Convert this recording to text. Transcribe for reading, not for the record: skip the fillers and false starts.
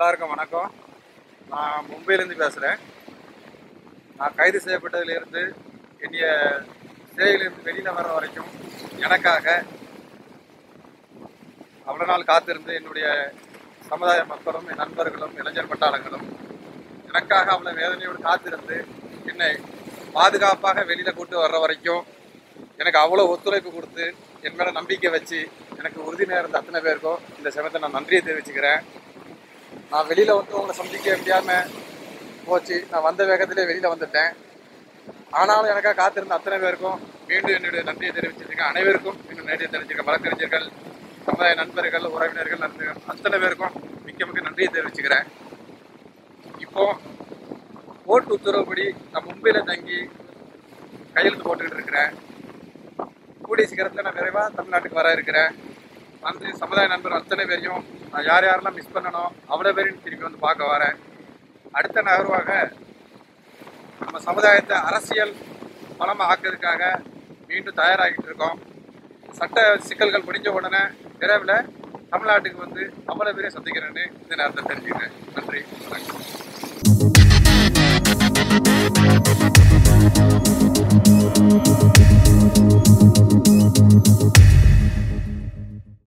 எல்லாருக்கும் வணக்கம். நான் மும்பையிலேருந்து பேசுகிறேன். நான் கைது செய்யப்பட்டதிலிருந்து என்னைய சிறையிலிருந்து வெளியில் வர வரைக்கும் எனக்காக அவ்வளோ நாள் காத்திருந்து என்னுடைய சமுதாய மக்களும் என் நண்பர்களும் இளைஞர் பட்டாளங்களும் எனக்காக அவ்வளோ வேதனையோடு காத்திருந்து என்னை பாதுகாப்பாக வெளியில் கூட்டு வர்ற வரைக்கும் எனக்கு அவ்வளோ ஒத்துழைப்பு கொடுத்து என் மேலே நம்பிக்கை வச்சு எனக்கு உறுதுணையாக இருந்த அத்தனை பேருக்கும் இந்த சமயத்தை நான் நன்றியை தெரிவிச்சுக்கிறேன். நான் வெளியில் வந்து உங்களை சந்திக்க முடியாமல் போச்சு. நான் வந்த வேகத்திலே வெளியில் வந்துட்டேன். ஆனாலும் எனக்காக காத்திருந்த அத்தனை பேருக்கும் மீண்டும் என்னுடைய நன்றியை தெரிவிச்சிருக்கேன். அனைவருக்கும் இன்னும் நன்றியை தெரிவிச்சிருக்கேன். வழக்கறிஞர்கள், சமுதாய நண்பர்கள், உறவினர்கள், அத்தனை பேருக்கும் மிக்க நன்றியை தெரிவிச்சுக்கிறேன். இப்போ கோர்ட் உத்தரவுப்படி நான் மும்பையில் தங்கி கையெழுத்து போட்டுக்கிட்டு இருக்கிறேன். கூடிய சீக்கிரத்தில் நான் விரைவாக தமிழ்நாட்டுக்கு வர இருக்கிறேன். வந்து சமுதாய நண்பர் அத்தனை பேரையும் நான் யாரெல்லாம் மிஸ் பண்ணணும் அவ்வளோ பேரையும் திரும்பி வந்து பார்க்க வரேன். அடுத்த நகர்வாக நம்ம சமுதாயத்தை அரசியல் பலமாக ஆக்கிறதுக்காக மீண்டும் தயாராகிட்டு இருக்கோம். சட்ட சிக்கல்கள் முடிஞ்ச உடனே விரைவில் தமிழ்நாட்டுக்கு வந்து அவ்வளோ பேரையும் சந்திக்கிறேன்னு இந்த நேரத்தை தெரிஞ்சுக்கிறேன். நன்றி, வணக்கம்.